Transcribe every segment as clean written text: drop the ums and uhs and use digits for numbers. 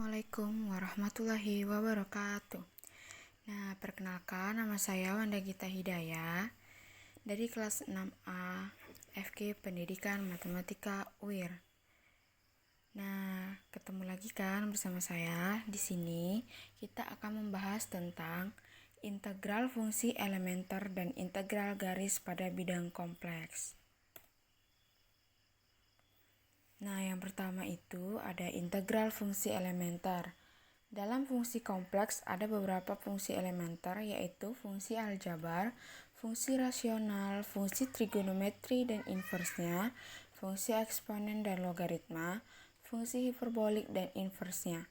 Assalamualaikum warahmatullahi wabarakatuh. Nah, perkenalkan nama saya Wanda Gita Hidayah dari kelas 6A FG Pendidikan Matematika UIR. Nah, ketemu lagi kan bersama saya. Di sini kita akan membahas tentang integral fungsi elementer dan integral garis pada bidang kompleks. Nah, yang pertama itu ada integral fungsi elementer. Dalam fungsi kompleks ada beberapa fungsi elementer, yaitu fungsi aljabar, fungsi rasional, fungsi trigonometri dan inversnya, fungsi eksponen dan logaritma, fungsi hiperbolik dan inversnya.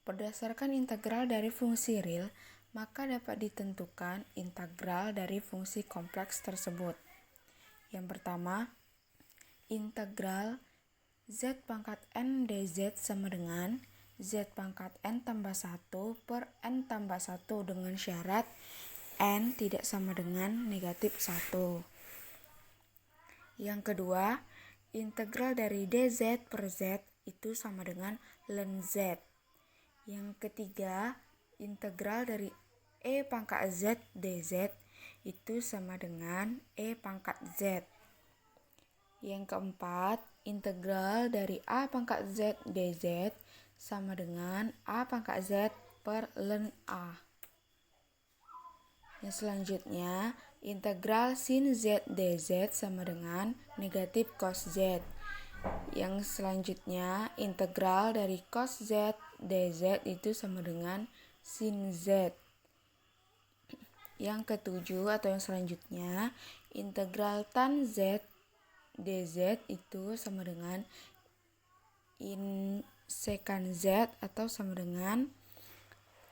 Berdasarkan integral dari fungsi real, maka dapat ditentukan integral dari fungsi kompleks tersebut. Yang pertama, integral Z pangkat N dz sama dengan Z pangkat N tambah 1 per N tambah 1 dengan syarat N tidak sama dengan negatif 1. Yang kedua, integral dari dz per Z itu sama dengan ln Z. Yang ketiga, integral dari E pangkat Z dz itu sama dengan E pangkat Z. Yang keempat, integral dari A pangkat Z dz sama dengan A pangkat Z per ln A. Yang selanjutnya, integral sin Z dz sama dengan negatif cos Z. Yang selanjutnya, integral dari cos Z dz itu sama dengan sin Z. Yang ketujuh atau yang selanjutnya, integral tan Z dz itu sama dengan in secant Z atau sama dengan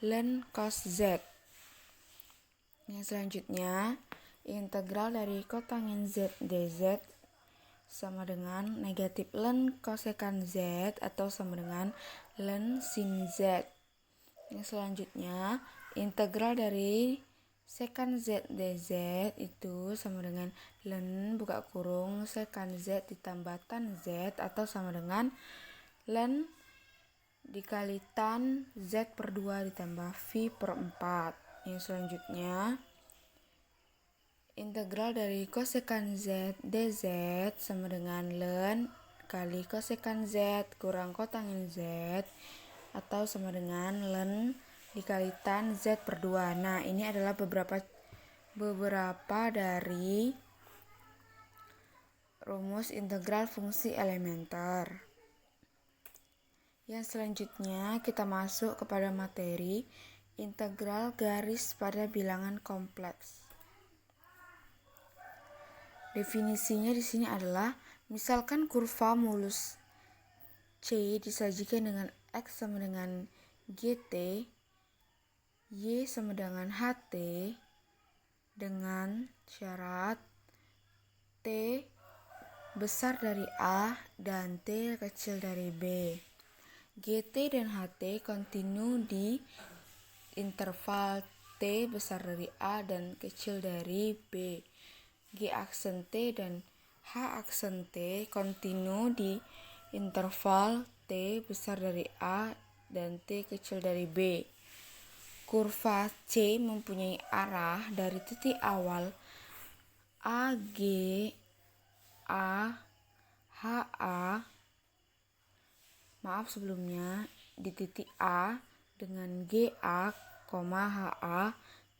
ln cos Z. Yang selanjutnya, integral dari cotangin Z dz sama dengan negatif ln cosecant Z atau sama dengan ln sin Z. Yang selanjutnya, integral dari secant Z dz itu sama dengan ln buka kurung secant Z ditambah tan Z atau sama dengan ln dikali tan Z per 2 ditambah V per 4. Yang selanjutnya, integral dari cosecant Z dz sama dengan ln kali cosecant Z kurang cotangin Z atau sama dengan ln dikali tan Z per 2. Nah, ini adalah beberapa dari rumus integral fungsi elementer. Yang selanjutnya kita masuk kepada materi integral garis pada bilangan kompleks. Definisinya di sini adalah misalkan kurva mulus C disajikan dengan X sama dengan GT, Y sama dengan HT dengan syarat T besar dari A dan T kecil dari B. GT dan HT kontinu di interval T besar dari A dan kecil dari B. G aksen T dan H aksen T kontinu di interval T besar dari A dan T kecil dari B. Kurva C mempunyai arah dari titik awal AG A HA di titik A dengan GA, HA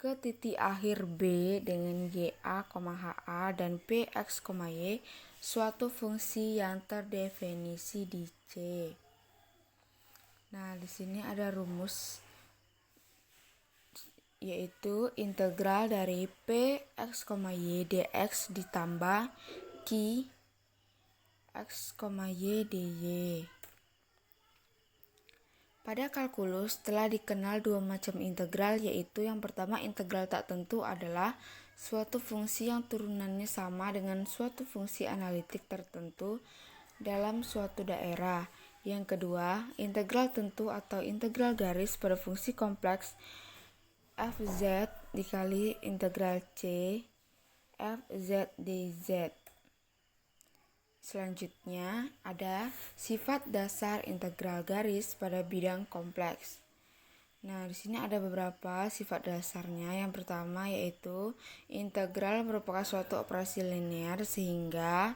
ke titik akhir B dengan GA, HA dan PX, Y suatu fungsi yang terdefinisi di C. Nah, di sini ada rumus yaitu integral dari PX, Y dx ditambah Q X, Y dy. Pada kalkulus telah dikenal dua macam integral, yaitu yang pertama integral tak tentu adalah suatu fungsi yang turunannya sama dengan suatu fungsi analitik tertentu dalam suatu daerah. Yang kedua, integral tentu atau integral garis pada fungsi kompleks fz dikali integral C fz dz. Selanjutnya ada sifat dasar integral garis pada bidang kompleks. Nah, di sini ada beberapa sifat dasarnya. Yang pertama yaitu integral merupakan suatu operasi linear sehingga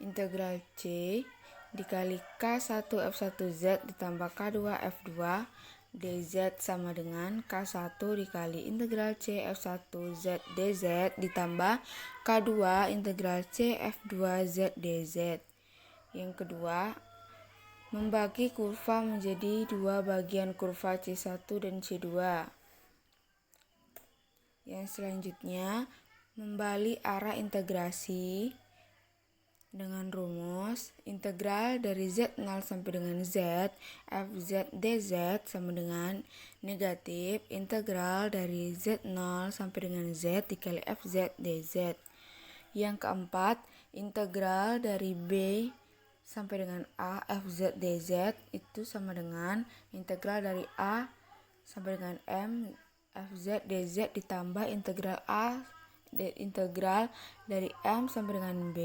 integral C dikali K1 F1Z ditambah K2 F2 dz sama dengan K1 dikali integral C F1Z dz ditambah K2 integral C F2Z dz. Yang kedua, membagi kurva menjadi dua bagian kurva C1 dan C2. Yang selanjutnya, membalik arah integrasi dengan rumus integral dari Z0 sampai dengan Z Fz dz sama dengan negatif integral dari Z0 sampai dengan Z dikali Fz dz. Yang keempat, integral dari B sampai dengan A Fz dz itu sama dengan integral dari A sampai dengan M Fz dz ditambah integral integral dari M sampai dengan B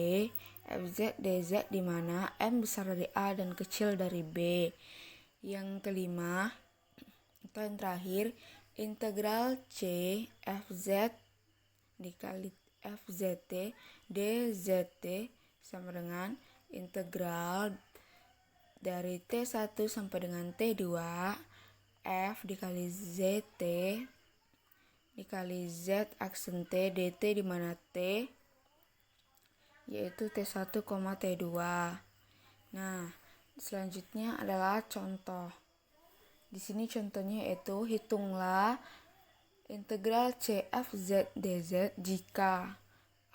Fz dz di mana M besar dari A dan kecil dari B. Yang kelima atau yang terakhir, integral C Fz dikali Fzt dzt sama dengan integral dari T1 sampai dengan T2 F dikali Zt dikali Z aksen T dt di mana T yaitu T1, T2. Nah, selanjutnya adalah contoh. Di sini contohnya yaitu hitunglah integral C Fz dz jika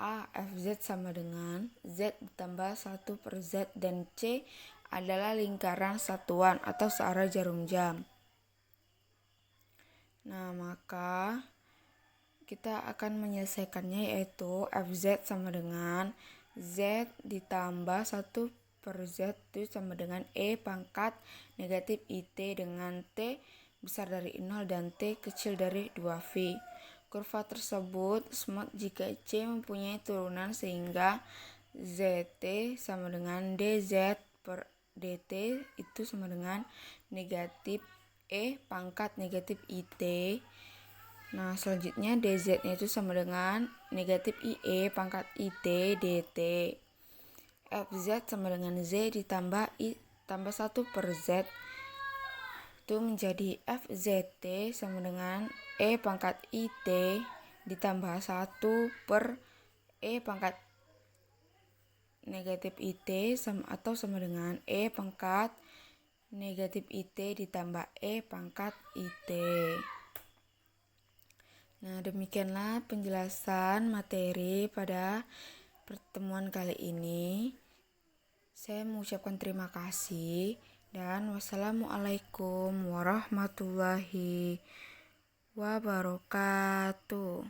A Fz sama dengan Z ditambah 1 per Z dan C adalah lingkaran satuan atau searah jarum jam. Nah, maka kita akan menyelesaikannya yaitu Fz sama dengan Z ditambah 1 per Z itu sama dengan E pangkat negatif IT dengan T besar dari 0 dan T kecil dari 2V. Kurva tersebut smooth jika C mempunyai turunan sehingga ZT sama dengan DZ per DT itu sama dengan negatif E pangkat negatif IT. Nah, selanjutnya dz-nya itu sama dengan negatif IE pangkat IT dt. Fz sama dengan Z ditambah I tambah 1 per Z. Itu menjadi Fzt sama dengan E pangkat IT ditambah 1 per E pangkat negatif IT atau sama dengan E pangkat negatif IT ditambah E pangkat IT. Nah, demikianlah penjelasan materi pada pertemuan kali ini. Saya mengucapkan terima kasih dan wassalamualaikum warahmatullahi wabarakatuh.